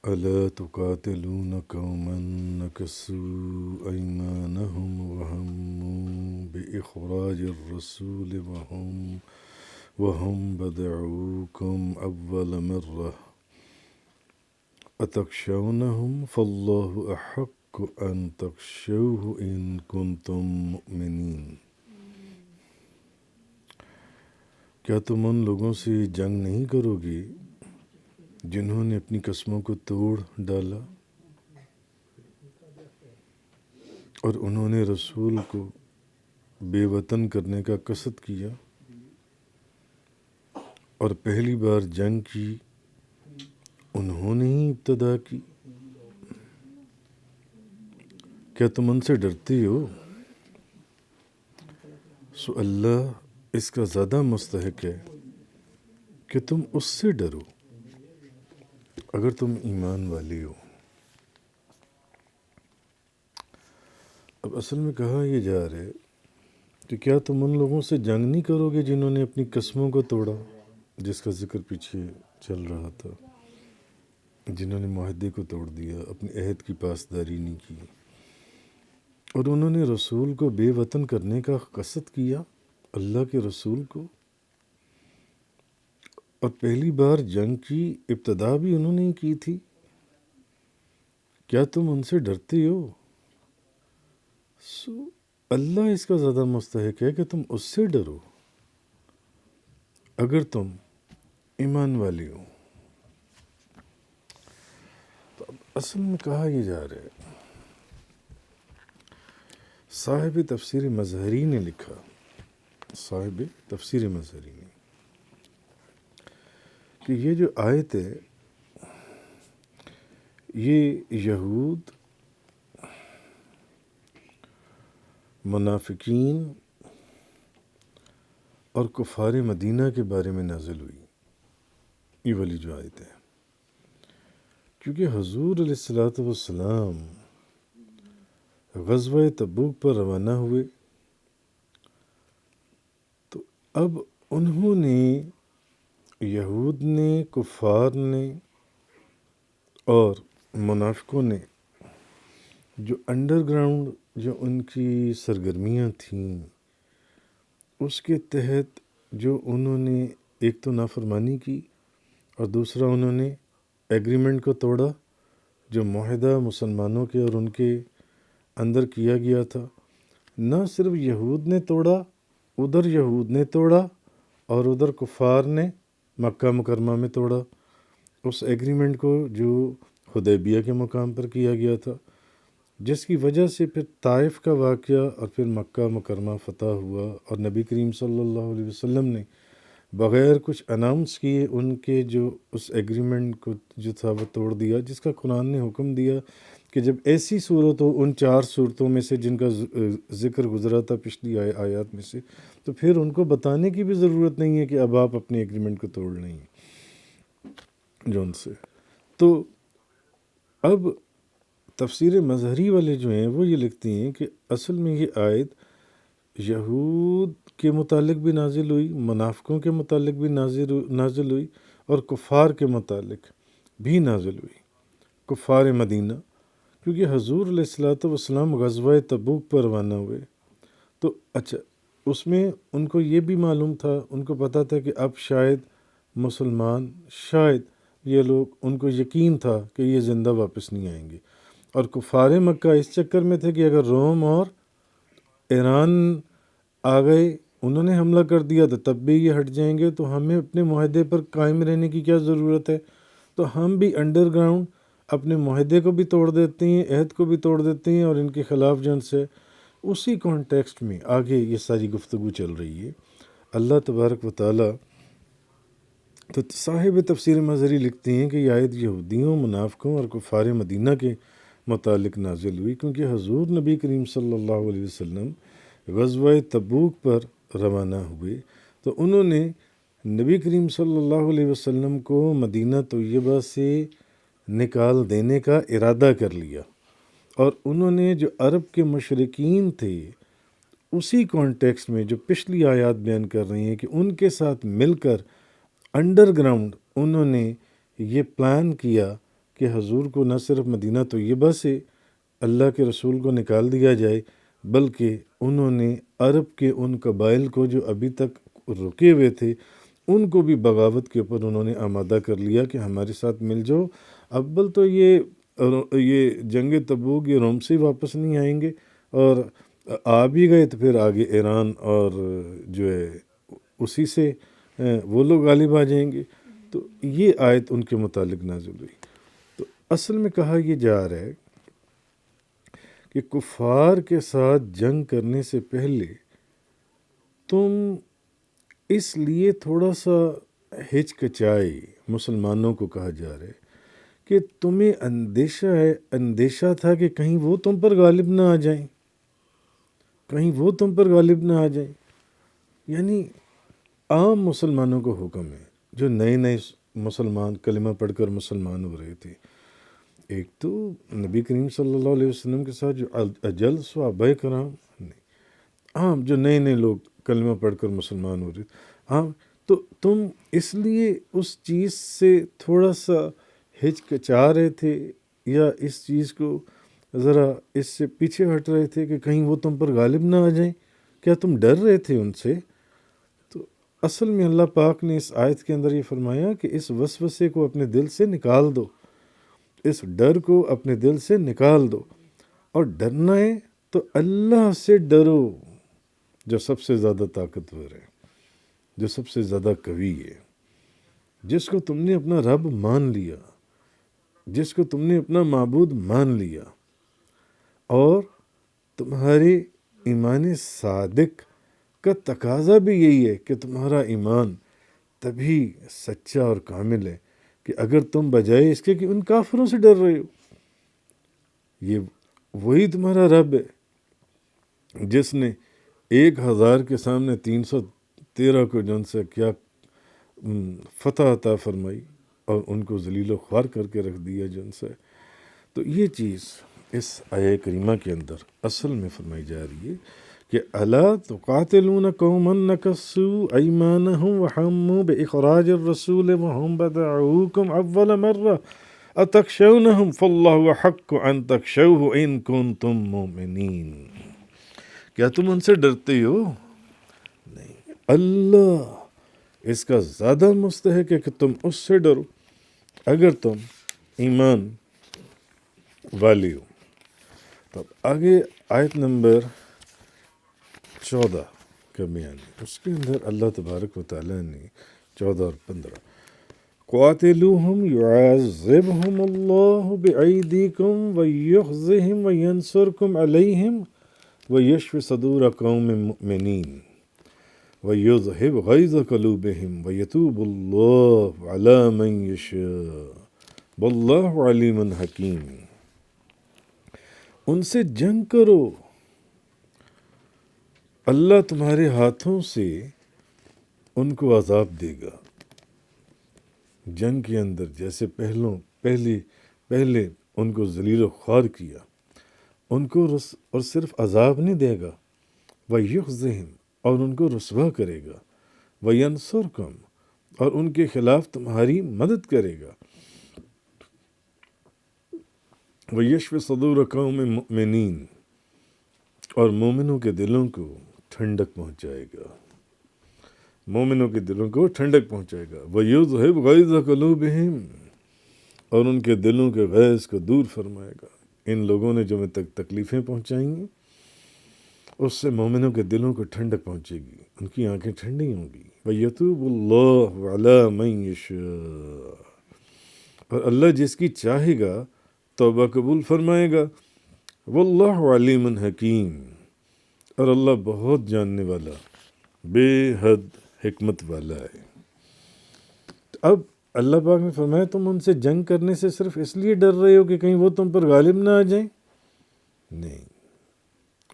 ألا تقاتلون قوما نكثوا أيمانهم وهموا بإخراج الرسول وهم بدعوكم أول مرة أتخشونهم فالله أحق أن تخشوه إن كنتم مؤمنين۔ کیا تم ان لوگوں سے جنگ نہیں کرو گے جنہوں نے اپنی قسموں کو توڑ ڈالا اور انہوں نے رسول کو بے وطن کرنے کا قصد کیا اور پہلی بار جنگ کی انہوں نے ہی ابتدا کی؟ کیا تم ان سے ڈرتے ہو؟ سو اللہ اس کا زیادہ مستحق ہے کہ تم اس سے ڈرو اگر تم ایمان والے ہو۔ اب اصل میں کہا یہ جا رہا ہے کہ کیا تم ان لوگوں سے جنگ نہیں کرو گے جنہوں نے اپنی قسموں کو توڑا، جس کا ذکر پیچھے چل رہا تھا، جنہوں نے معاہدے کو توڑ دیا، اپنے عہد کی پاسداری نہیں کی، اور انہوں نے رسول کو بے وطن کرنے کا قصد کیا، اللہ کے رسول کو، اور پہلی بار جنگ کی ابتدا بھی انہوں نے ہی کی تھی۔ کیا تم ان سے ڈرتے ہو؟ سو اللہ اس کا زیادہ مستحق ہے کہ تم اس سے ڈرو اگر تم ایمان والے ہو۔ تو اب اصل میں کہا یہ جا رہا ہے، صاحب تفسیر مظہری نے لکھا، صاحب تفسیر مظہری نے، کہ یہ جو آیت ہے یہ یہود، منافقین اور کفار مدینہ کے بارے میں نازل ہوئی، یہ والی جو آیت ہے، کیونکہ حضور علیہ السلام غزوہ تبوک پر روانہ ہوئے تو اب انہوں نے، یہود نے، کفار نے اور منافقوں نے جو انڈر گراؤنڈ جو ان کی سرگرمیاں تھیں اس کے تحت جو انہوں نے ایک تو نافرمانی کی اور دوسرا انہوں نے ایگریمنٹ کو توڑا جو معاہدہ مسلمانوں کے اور ان کے اندر کیا گیا تھا۔ نہ صرف یہود نے توڑا، ادھر یہود نے توڑا اور ادھر کفار نے مکہ مکرمہ میں توڑا اس ایگریمنٹ کو جو حدیبیہ کے مقام پر کیا گیا تھا، جس کی وجہ سے پھر طائف کا واقعہ اور پھر مکہ مکرمہ فتح ہوا، اور نبی کریم صلی اللہ علیہ وسلم نے بغیر کچھ اناؤنس کیے ان کے جو اس ایگریمنٹ کو جو تھا وہ توڑ دیا، جس کا قرآن نے حکم دیا کہ جب ایسی صورت ہو ان 4 صورتوں میں سے جن کا ذکر گزرا تھا پچھلی آیات میں سے، تو پھر ان کو بتانے کی بھی ضرورت نہیں ہے کہ اب آپ اپنے ایگریمنٹ کو توڑ لیں جو ان سے۔ تو اب تفسیر مظہری والے جو ہیں وہ یہ لکھتے ہیں کہ اصل میں یہ آیت یہود کے متعلق بھی نازل ہوئی، منافقوں کے متعلق بھی نازل ہوئی اور کفار کے متعلق بھی نازل ہوئی، کفار مدینہ، کیونکہ حضور علیہ السلام غزوہ تبوک پر روانہ ہوئے تو اچھا اس میں ان کو یہ بھی معلوم تھا، ان کو پتہ تھا کہ اب شاید مسلمان، شاید یہ لوگ، ان کو یقین تھا کہ یہ زندہ واپس نہیں آئیں گے، اور کفار مکہ اس چکر میں تھے کہ اگر روم اور ایران آ گئے، انہوں نے حملہ کر دیا تو تب بھی یہ ہٹ جائیں گے، تو ہمیں اپنے معاہدے پر قائم رہنے کی کیا ضرورت ہے، تو ہم بھی انڈر گراؤنڈ اپنے معاہدے کو بھی توڑ دیتے ہیں، عہد کو بھی توڑ دیتے ہیں، اور ان کے خلاف جن سے اسی کانٹیکسٹ میں آگے یہ ساری گفتگو چل رہی ہے۔ اللہ تبارک و تعالیٰ تو صاحب تفسیر مظہری لکھتے ہیں کہ یہ آیت یہودیوں، منافقوں اور کفار مدینہ کے متعلق نازل ہوئی، کیونکہ حضور نبی کریم صلی اللہ علیہ وسلم غزوہ تبوک پر روانہ ہوئے تو انہوں نے نبی کریم صلی اللہ علیہ وسلم کو مدینہ طیبہ سے نکال دینے کا ارادہ کر لیا، اور انہوں نے جو عرب کے مشرکین تھے اسی کانٹیکسٹ میں جو پچھلی آیات بیان کر رہی ہیں کہ ان کے ساتھ مل کر انڈر گراؤنڈ انہوں نے یہ پلان کیا کہ حضور کو نہ صرف مدینہ طیبہ سے اللہ کے رسول کو نکال دیا جائے، بلکہ انہوں نے عرب کے ان قبائل کو جو ابھی تک رکے ہوئے تھے ان کو بھی بغاوت کے اوپر انہوں نے آمادہ کر لیا کہ ہمارے ساتھ مل جاؤ۔ اول تو یہ جنگ تبوک یہ روم سے ہی واپس نہیں آئیں گے، اور آ بھی گئے تو پھر آگے ایران اور جو ہے اسی سے وہ لوگ غالب آ جائیں گے۔ تو یہ آیت ان کے متعلق نازل ہوئی۔ تو اصل میں کہا یہ جا رہا ہے کہ کفار کے ساتھ جنگ کرنے سے پہلے تم اس لیے تھوڑا سا ہچکچائے، مسلمانوں کو کہا جا رہا ہے کہ تمہیں اندیشہ تھا کہ کہیں وہ تم پر غالب نہ آ جائیں، کہیں وہ تم پر غالب نہ آ جائیں۔ یعنی عام مسلمانوں کو حکم ہے، جو نئے نئے مسلمان کلمہ پڑھ کر مسلمان ہو رہے تھے، ایک تو نبی کریم صلی اللہ علیہ وسلم کے ساتھ جو اجل صحابہ کرام، عام جو نئے نئے لوگ کلمہ پڑھ کر مسلمان ہو رہے تھے، عام، تو تم اس لیے اس چیز سے تھوڑا سا ہچکچا رہے تھے یا اس چیز کو ذرا اس سے پیچھے ہٹ رہے تھے کہ کہیں وہ تم پر غالب نہ آ جائیں؟ کیا تم ڈر رہے تھے ان سے؟ تو اصل میں اللہ پاک نے اس آیت کے اندر یہ فرمایا کہ اس وسوسے کو اپنے دل سے نکال دو، اس ڈر کو اپنے دل سے نکال دو، اور ڈرنا ہے تو اللہ سے ڈرو جو سب سے زیادہ طاقتور ہے، جو سب سے زیادہ قوی ہے، جس کو تم نے اپنا رب مان لیا، جس کو تم نے اپنا معبود مان لیا، اور تمہارے ایمان صادق کا تقاضا بھی یہی ہے کہ تمہارا ایمان تبھی سچا اور کامل ہے کہ اگر تم بجائے اس کے کہ ان کافروں سے ڈر رہے ہو، یہ وہی تمہارا رب ہے جس نے 1000 کے سامنے 313 کو جن سے کیا فتح عطا فرمائی اور ان کو ذلیل و خوار کر کے رکھ دیا جن سے۔ تو یہ چیز اس آیہ کریمہ کے اندر اصل میں فرمائی جا رہی ہے کہ الا تقاتلون قوما نکثوا ایمانهم وحموا باخراج الرسول وهم بدعوكم اول مره اتخشونهم فالله احق ان تخشوه ان كنتم مؤمنین۔ کیا تم ان سے ڈرتے ہو؟ نہیں، اللہ اس کا زیادہ مستحق ہے کہ تم اس سے ڈرو اگر تم ایمان والی ہو۔ تب آگے آیت نمبر 14 کا بیان ہے، اس کے اندر اللہ تبارک و تعالیٰ نے 14 اور 15 قاتلوہم یعذبہم اللہ بأیدیکم ویخزہم وینصرکم علیہم ویشف صدور قوم مؤمنین ویذہب غیظ قلوبہم ویتوب اللہ علی من یشاء واللہ علیم حکیم۔ ان سے جنگ کرو، اللہ تمہارے ہاتھوں سے ان کو عذاب دے گا۔ جنگ کے اندر جیسے پہلے ان کو ذلیل و خوار کیا، ان کو اور صرف عذاب نہیں دے گا، وَيُخْزِهِمْ اور ان کو رسوا کرے گا، وَيَنْصُرْكُمْ اور ان کے خلاف تمہاری مدد کرے گا، وَيَشْفِ صَدُورَ قَوْمٍ مُؤْمِنِينَ اور مومنوں کے دلوں کو ٹھنڈک پہنچائے گا، مومنوں کے دلوں کو ٹھنڈک پہنچائے گا، وَيُذْهِبْ غَيْظَ قُلُوبِهِمْ اور ان کے دلوں کے غیظ کو دور فرمائے گا۔ ان لوگوں نے جو میں تک تکلیفیں پہنچائیں گی اس سے مومنوں کے دلوں کو ٹھنڈک پہنچے گی، ان کی آنکھیں ٹھنڈی ہوں گی۔ وَيَتُوبُ اللَّهُ عَلَى مَن يَشَاءُ اور اللہ جس کی چاہے گا توبہ قبول فرمائے گا، واللہ علیم حکیم اور اللہ بہت جاننے والا، بے حد حکمت والا ہے۔ اب اللہ پاک نے فرمایا تم ان سے جنگ کرنے سے صرف اس لیے ڈر رہے ہو کہ کہیں وہ تم پر غالب نہ آ جائیں؟ نہیں،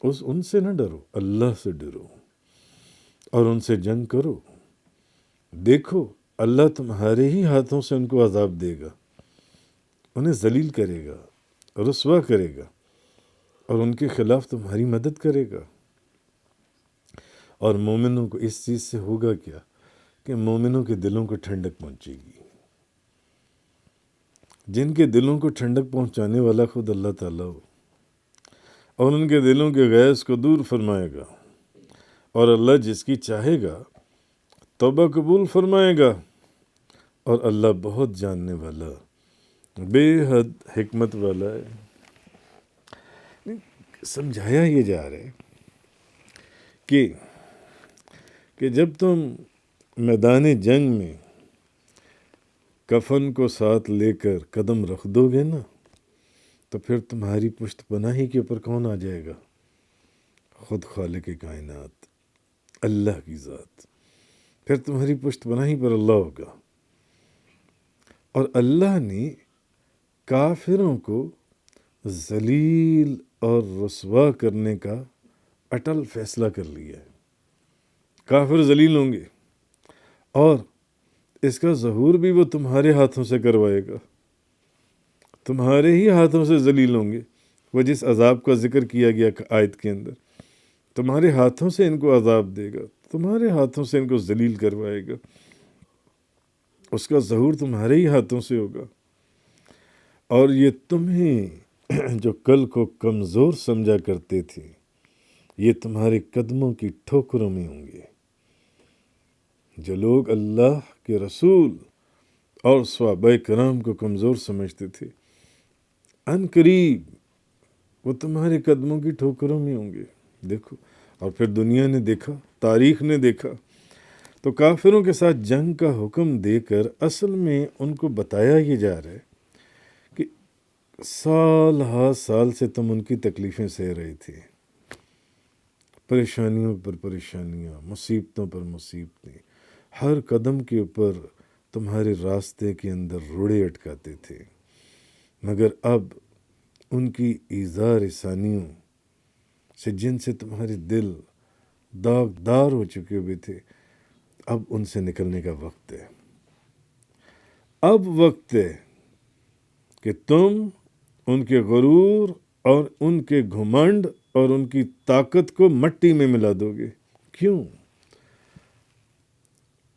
ان سے نہ ڈرو، اللہ سے ڈرو اور ان سے جنگ کرو۔ دیکھو اللہ تمہارے ہی ہاتھوں سے ان کو عذاب دے گا، انہیں ذلیل کرے گا، رسوا کرے گا اور ان کے خلاف تمہاری مدد کرے گا۔ اور مومنوں کو اس چیز سے ہوگا کیا کہ مومنوں کے دلوں کو ٹھنڈک پہنچے گی، جن کے دلوں کو ٹھنڈک پہنچانے والا خود اللہ تعالیٰ ہو، اور ان کے دلوں کے غیظ کو دور فرمائے گا، اور اللہ جس کی چاہے گا توبہ قبول فرمائے گا، اور اللہ بہت جاننے والا، بے حد حکمت والا ہے۔ سمجھایا یہ جا رہا ہے کہ جب تم میدان جنگ میں کفن کو ساتھ لے کر قدم رکھ دو گے نا، تو پھر تمہاری پشت پناہی کے اوپر کون آ جائے گا؟ خود خالق کائنات، اللہ کی ذات۔ پھر تمہاری پشت پناہی پر اللہ ہوگا، اور اللہ نے کافروں کو ذلیل اور رسوا کرنے کا اٹل فیصلہ کر لیا ہے۔ کافر ذلیل ہوں گے، اور اس کا ظہور بھی وہ تمہارے ہاتھوں سے کروائے گا، تمہارے ہی ہاتھوں سے ذلیل ہوں گے۔ وہ جس عذاب کا ذکر کیا گیا آیت کے اندر، تمہارے ہاتھوں سے ان کو عذاب دے گا، تمہارے ہاتھوں سے ان کو ذلیل کروائے گا، اس کا ظہور تمہارے ہی ہاتھوں سے ہوگا، اور یہ تمہیں جو کل کو کمزور سمجھا کرتے تھے، یہ تمہارے قدموں کی ٹھوکروں میں ہوں گے۔ جو لوگ اللہ کے رسول اور صحابہ کرام کو کمزور سمجھتے تھے، ان قریب وہ تمہارے قدموں کی ٹھوکروں میں ہوں گے۔ دیکھو، اور پھر دنیا نے دیکھا، تاریخ نے دیکھا، تو کافروں کے ساتھ جنگ کا حکم دے کر اصل میں ان کو بتایا یہ جا رہا ہے کہ سال ہا سال سے تم ان کی تکلیفیں سہ رہے تھے، پریشانیوں پر پریشانیاں، مصیبتوں پر مصیبتیں، ہر قدم کے اوپر تمہارے راستے کے اندر روڑے اٹکاتے تھے، مگر اب ان کی ایذا رسانیوں سے جن سے تمہارے دل داغدار ہو چکے ہوئے تھے، اب ان سے نکلنے کا وقت ہے۔ اب وقت ہے کہ تم ان کے غرور اور ان کے گھمنڈ اور ان کی طاقت کو مٹی میں ملا دو گے۔ کیوں؟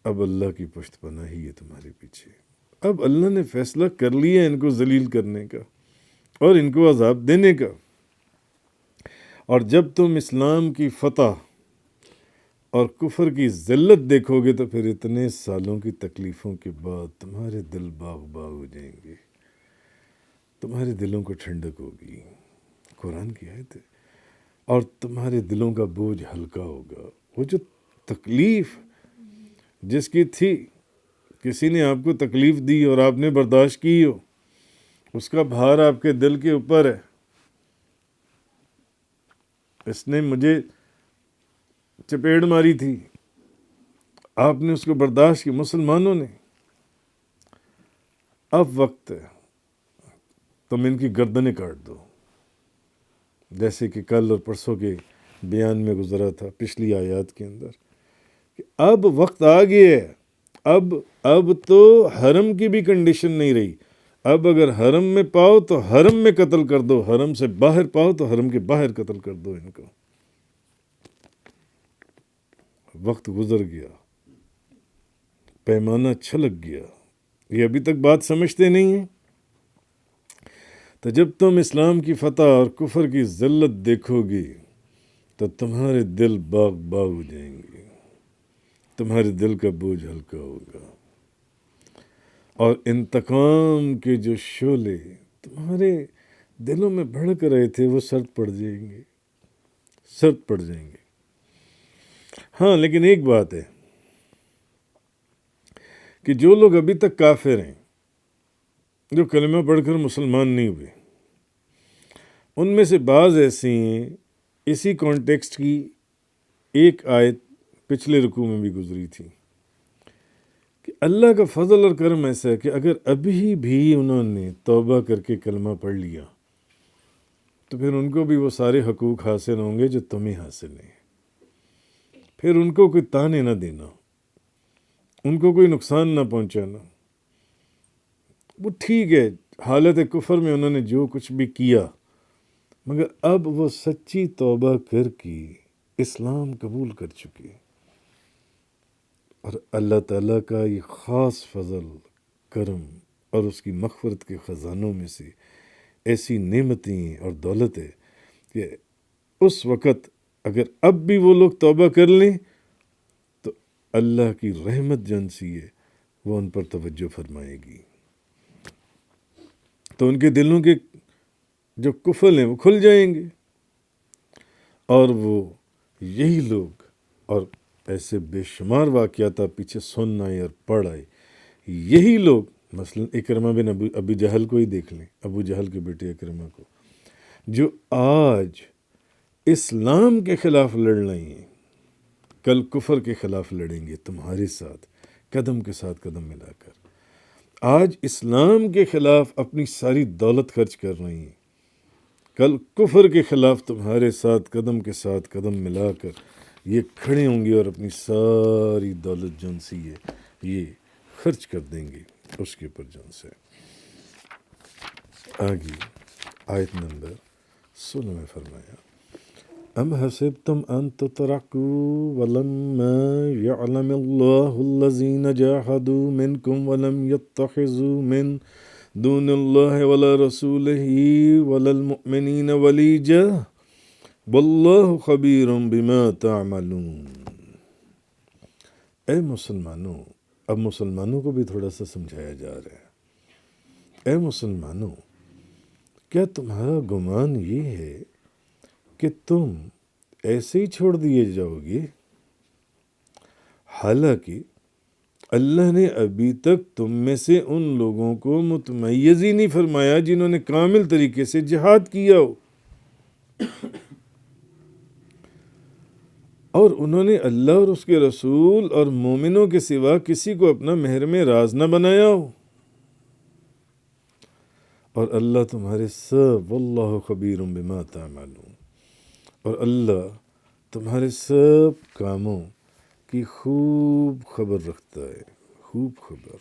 اب اللہ کی پشت پناہی ہے تمہارے پیچھے، اب اللہ نے فیصلہ کر لیا ان کو ذلیل کرنے کا اور ان کو عذاب دینے کا۔ اور جب تم اسلام کی فتح اور کفر کی ذلت دیکھو گے تو پھر اتنے سالوں کی تکلیفوں کے بعد تمہارے دل باغ باغ ہو جائیں گے، تمہارے دلوں کو ٹھنڈک ہوگی، قرآن کی آیت ہے، اور تمہارے دلوں کا بوجھ ہلکا ہوگا۔ وہ جو تکلیف جس کی تھی، کسی نے آپ کو تکلیف دی اور آپ نے برداشت کی ہو، اس کا بھار آپ کے دل کے اوپر ہے۔ اس نے مجھے چپیڑ ماری تھی، آپ نے اس کو برداشت کی، مسلمانوں نے۔ اب وقت ہے تم ان کی گردنیں کاٹ دو، جیسے کہ کل اور پرسوں کے بیان میں گزرا تھا پچھلی آیات کے اندر، کہ اب وقت آ گیا ہے۔ اب تو حرم کی بھی کنڈیشن نہیں رہی، اب اگر حرم میں پاؤ تو حرم میں قتل کر دو، حرم سے باہر پاؤ تو حرم کے باہر قتل کر دو ان کو۔ وقت گزر گیا، پیمانہ چھلک گیا، یہ ابھی تک بات سمجھتے نہیں ہیں۔ تو جب تم اسلام کی فتح اور کفر کی ذلت دیکھو گے تو تمہارے دل باغ باغ ہو جائیں گے، تمہارے دل کا بوجھ ہلکا ہوگا، اور انتقام کے جو شعلے تمہارے دلوں میں بھڑک رہے تھے وہ سرد پڑ جائیں گے، سرد پڑ جائیں گے۔ ہاں، لیکن ایک بات ہے کہ جو لوگ ابھی تک کافر ہیں، جو کلمہ پڑھ کر مسلمان نہیں ہوئے، ان میں سے بعض ایسے ہیں، اسی کانٹیکسٹ کی ایک آیت پچھلے رکوع میں بھی گزری تھی، کہ اللہ کا فضل اور کرم ایسا ہے کہ اگر ابھی بھی انہوں نے توبہ کر کے کلمہ پڑھ لیا تو پھر ان کو بھی وہ سارے حقوق حاصل ہوں گے جو تمہیں حاصل ہیں۔ پھر ان کو کوئی تانے نہ دینا، ان کو کوئی نقصان نہ پہنچانا۔ وہ ٹھیک ہے، حالت کفر میں انہوں نے جو کچھ بھی کیا، مگر اب وہ سچی توبہ کر کے اسلام قبول کر چکے، اور اللہ تعالیٰ کا یہ خاص فضل، کرم اور اس کی مغفرت کے خزانوں میں سے ایسی نعمتیں اور دولتیں کہ اس وقت اگر اب بھی وہ لوگ توبہ کر لیں تو اللہ کی رحمت جن سی ہے وہ ان پر توجہ فرمائے گی، تو ان کے دلوں کے جو قفل ہیں وہ کھل جائیں گے، اور وہ یہی لوگ، اور ایسے بے شمار واقعات آپ پیچھے سن آئے اور پڑھ آئے، یہی لوگ مثلا اکرمہ بن ابی جہل کو ہی دیکھ لیں، ابو جہل کے بیٹے اکرمہ کو، جو آج اسلام کے خلاف لڑ رہے ہیں، کل کفر کے خلاف لڑیں گے تمہارے ساتھ قدم کے ساتھ قدم ملا کر، آج اسلام کے خلاف اپنی ساری دولت خرچ کر رہے ہیں، کل کفر کے خلاف تمہارے ساتھ کے قدم ملا کر یہ کھڑے ہوں گے اور اپنی ساری دولت جن سی ہے یہ خرچ کر دیں گے اس کے اوپر جن سے۔ آگے آیت نمبر 16 میں فرمایا ام حسبتم ان تترکوا ولما يعلم الله الذين جاهدوا منكم ولم يتخذوا من دون الله ولا رسوله ولا المؤمنين وليجا واللہ خبیر بما تعملون۔ اے مسلمانوں، اب مسلمانوں کو بھی تھوڑا سا سمجھایا جا رہا ہے، اے مسلمانوں، کیا تمہارا گمان یہ ہے کہ تم ایسے ہی چھوڑ دیے جاؤ گے؟ حالانکہ اللہ نے ابھی تک تم میں سے ان لوگوں کو متمیز ہی نہیں فرمایا جنہوں نے کامل طریقے سے جہاد کیا ہو، اور انہوں نے اللہ اور اس کے رسول اور مومنوں کے سوا کسی کو اپنا محرم راز نہ بنایا ہو، اور اللہ تمہارے سب واللہ خبیر بما تعملون، اور اللہ تمہارے سب کاموں کی خوب خبر رکھتا ہے، خوب خبر۔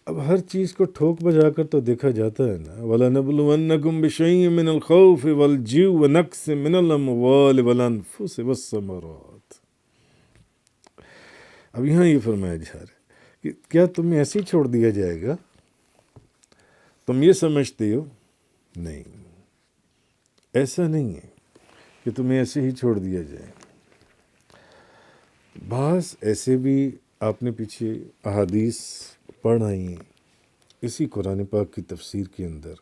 اب ہر چیز کو ٹھوک بجا کر تو دیکھا جاتا ہے نا، وَلَنَبْلُوَنَّكُمْ بِشَيْءٍ مِّنَ الْخَوْفِ وَالْجُوعِ وَنَقْصٍ مِّنَ الْأَمْوَالِ وَالْأَنفُسِ وَالثَّمَرَاتِ۔ اب یہاں یہ فرمایا جا رہا ہے کہ کیا تمہیں ایسے ہی چھوڑ دیا جائے گا؟ تم یہ سمجھتے ہو؟ نہیں، ایسا نہیں ہے کہ تمہیں ایسے ہی چھوڑ دیا جائے۔ بعض ایسے بھی آپ نے پیچھے احادیث پڑھ آئی ہیں اسی قرآن پاک کی تفسیر کے اندر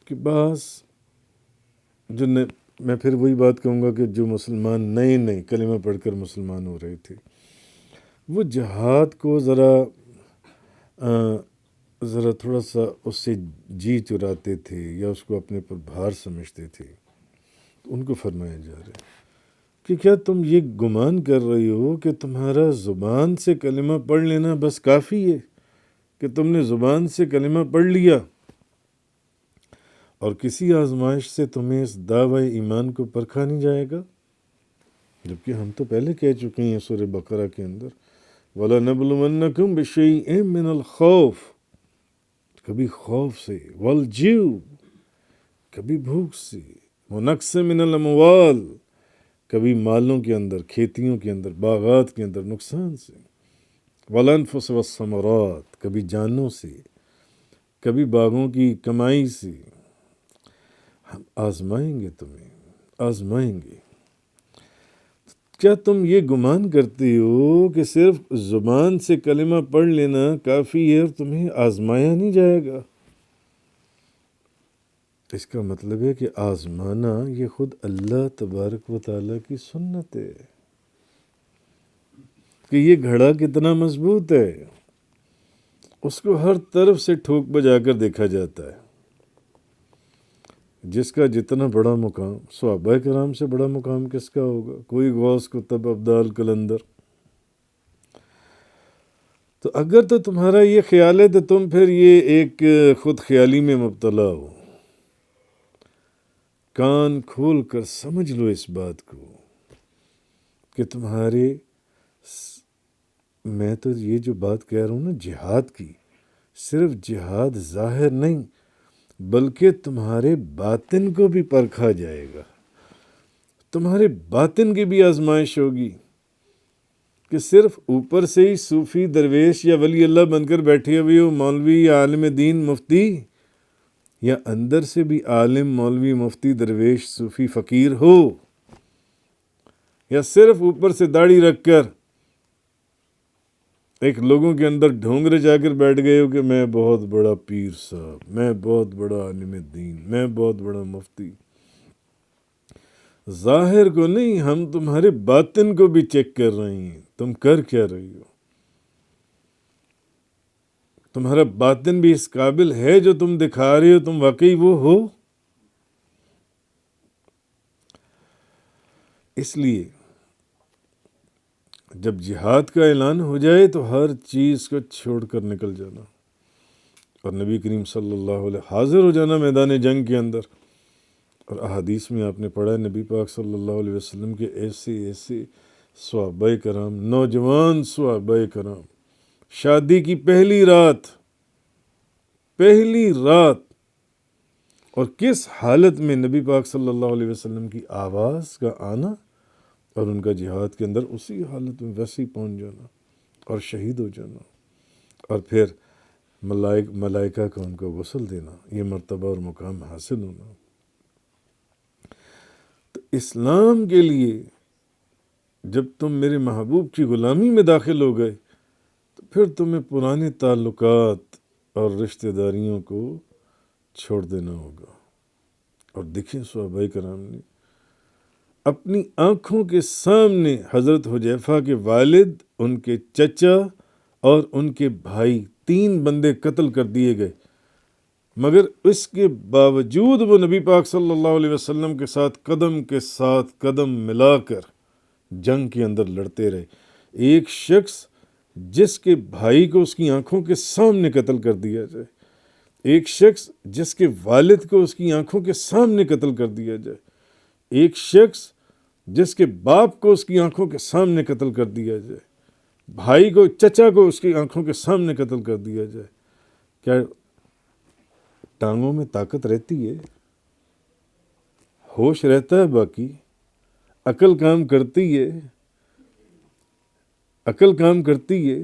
کہ بعض جو میں پھر وہی بات کہوں گا کہ جو مسلمان نئے کلمہ پڑھ کر مسلمان ہو رہے تھے، وہ جہاد کو ذرا تھوڑا سا اس سے جی چراتے تھے یا اس کو اپنے پر بھار سمجھتے تھے، تو ان کو فرمایا جا رہا ہے کہ کیا تم یہ گمان کر رہی ہو کہ تمہارا زبان سے کلمہ پڑھ لینا بس کافی ہے، کہ تم نے زبان سے کلمہ پڑھ لیا اور کسی آزمائش سے تمہیں اس دعوی ایمان کو پرکھا نہیں جائے گا؟ جبکہ ہم تو پہلے کہہ چکے ہیں سورہ بقرہ کے اندر وَلَنَبْلُوَنَّكُمْ بِشَيْءٍ مِّنَ الْخَوْفِ، کبھی خوف سے، وَالْجُوعِ، کبھی بھوک سے، وَنَقْصٍ مِّنَ الْأَمْوَالِ، کبھی مالوں کے اندر، کھیتیوں کے اندر، باغات کے اندر نقصان سے، وَالْأَنفُسِ وَالثَّمَرَاتِ، کبھی جانوں سے، کبھی باغوں کی کمائی سے۔ ہم آزمائیں گے، تمہیں آزمائیں گے۔ کیا تم یہ گمان کرتے ہو کہ صرف زبان سے کلمہ پڑھ لینا کافی ہے اور تمہیں آزمایا نہیں جائے گا؟ اس کا مطلب ہے کہ آزمانا یہ خود اللہ تبارک و تعالیٰ کی سنت ہے کہ یہ گھڑا کتنا مضبوط ہے، اس کو ہر طرف سے ٹھوک بجا کر دیکھا جاتا ہے۔ جس کا جتنا بڑا مقام، صحابہ کرام سے بڑا مقام کس کا ہوگا؟ کوئی غوث کتب ابدال قلندر۔ تو اگر تو تمہارا یہ خیال ہے تو تم پھر یہ ایک خود خیالی میں مبتلا ہو۔ کان کھول کر سمجھ لو اس بات کو کہ میں تو یہ جو بات کہہ رہا ہوں نا جہاد کی، صرف جہاد ظاہر نہیں بلکہ تمہارے باطن کو بھی پرکھا جائے گا، تمہارے باطن کی بھی آزمائش ہوگی، کہ صرف اوپر سے ہی صوفی درویش یا ولی اللہ بن کر بیٹھے ہوئے ہو، مولوی یا عالم دین مفتی، یا اندر سے بھی عالم مولوی مفتی درویش صوفی فقیر ہو، یا صرف اوپر سے داڑھی رکھ کر ایک لوگوں کے اندر ڈھونگرے جا کر بیٹھ گئے ہو کہ میں بہت بڑا پیر صاحب، میں بہت بڑا عالم دین، میں بہت بڑا مفتی۔ ظاہر کو نہیں، ہم تمہارے باطن کو بھی چیک کر رہے ہیں، تم کر کیا رہی ہو، تمہارا باطن بھی اس قابل ہے جو تم دکھا رہے ہو، تم واقعی وہ ہو۔ اس لیے جب جہاد کا اعلان ہو جائے تو ہر چیز کو چھوڑ کر نکل جانا، اور نبی کریم صلی اللہ علیہ حاضر ہو جانا میدان جنگ کے اندر۔ اور احادیث میں آپ نے پڑھا ہے نبی پاک صلی اللہ علیہ وسلم کے ایسے ایسے صحابہ کرام، نوجوان صحابہ کرام، شادی کی پہلی رات اور کس حالت میں نبی پاک صلی اللہ علیہ وسلم کی آواز کا آنا اور ان کا جہاد کے اندر اسی حالت میں ویسے ہی پہنچ جانا اور شہید ہو جانا، اور پھر ملائکہ کا ان کو غسل دینا، یہ مرتبہ اور مقام حاصل ہونا۔ تو اسلام کے لیے جب تم میرے محبوب کی غلامی میں داخل ہو گئے تو پھر تمہیں پرانے تعلقات اور رشتہ داریوں کو چھوڑ دینا ہوگا۔ اور دیکھیں صحابہ کرام نے اپنی آنکھوں کے سامنے حضرت حذیفہ کے والد، ان کے چچا اور ان کے بھائی، 3 بندے قتل کر دیے گئے، مگر اس کے باوجود وہ نبی پاک صلی اللہ علیہ وسلم کے ساتھ قدم ملا کر جنگ کے اندر لڑتے رہے۔ ایک شخص جس کے بھائی کو اس کی آنکھوں کے سامنے قتل کر دیا جائے، ایک شخص جس کے والد کو اس کی آنکھوں کے سامنے قتل کر دیا جائے، ایک شخص جس کے باپ کو اس کی آنکھوں کے سامنے قتل کر دیا جائے، بھائی کو، چچا کو اس کی آنکھوں کے سامنے قتل کر دیا جائے، کیا ٹانگوں میں طاقت رہتی ہے؟ ہوش رہتا ہے؟ باقی عقل کام کرتی ہے؟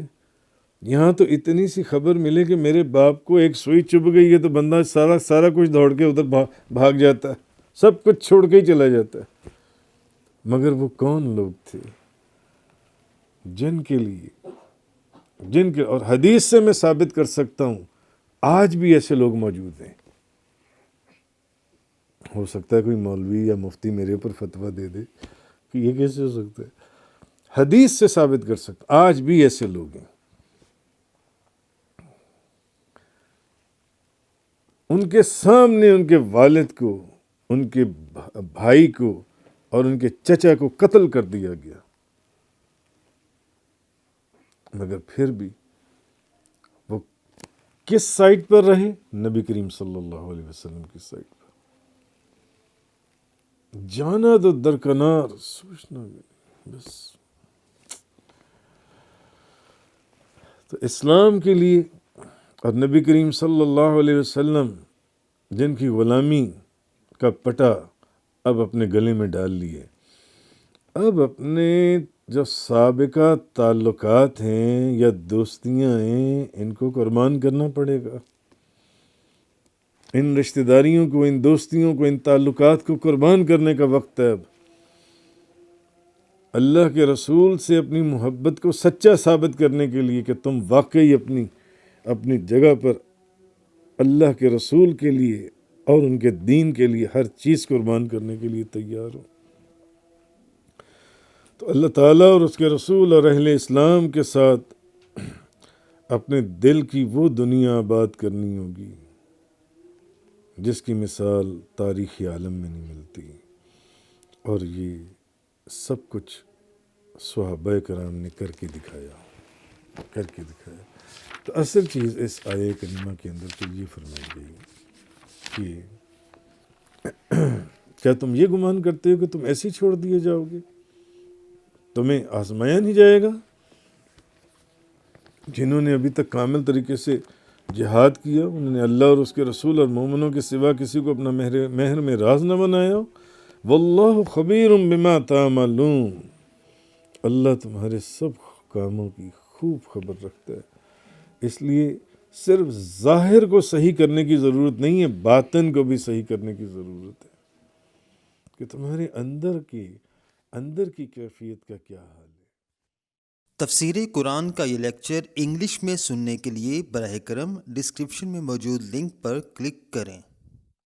یہاں تو اتنی سی خبر ملے کہ میرے باپ کو ایک سوئی چبھ گئی ہے تو بندہ سارا کچھ دوڑ کے ادھر بھاگ جاتا ہے، سب کچھ چھوڑ کے ہی چلا جاتا ہے۔ مگر وہ کون لوگ تھے جن کے اور حدیث سے میں ثابت کر سکتا ہوں آج بھی ایسے لوگ موجود ہیں۔ ہو سکتا ہے کوئی مولوی یا مفتی میرے اوپر فتویٰ دے دے کہ یہ کیسے ہو سکتا ہے، حدیث سے ثابت کر سکتا، آج بھی ایسے لوگ ہیں۔ ان کے سامنے ان کے والد کو، ان کے بھائی کو اور ان کے چچا کو قتل کر دیا گیا، مگر پھر بھی وہ کس سائٹ پر رہے؟ نبی کریم صلی اللہ علیہ وسلم کی سائٹ پر۔ جانا تو درکنار، سوچنا بھی نہیں، بس۔ تو اسلام کے لیے اور نبی کریم صلی اللہ علیہ وسلم جن کی غلامی کا پٹا اب اپنے گلے میں ڈال لیے، اب اپنے جو سابقہ تعلقات ہیں یا دوستیاں ہیں ان کو قربان کرنا پڑے گا، ان رشتہ داریوں کو، ان دوستیوں کو، ان تعلقات کو قربان کرنے کا وقت ہے۔ اب اللہ کے رسول سے اپنی محبت کو سچا ثابت کرنے کے لیے کہ تم واقعی اپنی جگہ پر اللہ کے رسول کے لیے اور ان کے دین کے لیے ہر چیز قربان کرنے کے لیے تیار ہو، تو اللہ تعالیٰ اور اس کے رسول اور اہل اسلام کے ساتھ اپنے دل کی وہ دنیا آباد کرنی ہوگی جس کی مثال تاریخ عالم میں نہیں ملتی، اور یہ سب کچھ صحابہ کرام نے کر کے دکھایا۔ تو اصل چیز اس آیہ کریمہ کے اندر تو یہ فرمائی گئی کہ کیا تم یہ گمان کرتے ہو کہ تم ایسے ہی چھوڑ دیے جاؤ گے؟ تمہیں آزمایا نہیں جائے گا؟ جنہوں نے ابھی تک کامل طریقے سے جہاد کیا، انہوں نے اللہ اور اس کے رسول اور مومنوں کے سوا کسی کو اپنا مہر میں راز نہ بنایا ہو۔ واللہ خبیر بما تعملون، اللہ تمہارے سب کاموں کی خوب خبر رکھتا ہے۔ اس لیے صرف ظاہر کو صحیح کرنے کی ضرورت نہیں ہے، باطن کو بھی صحیح کرنے کی ضرورت ہے کہ تمہارے اندر کی کیفیت کا کیا حال ہے۔ تفسیر قرآن کا یہ لیکچر انگلش میں سننے کے لیے براہ کرم ڈسکرپشن میں موجود لنک پر کلک کریں۔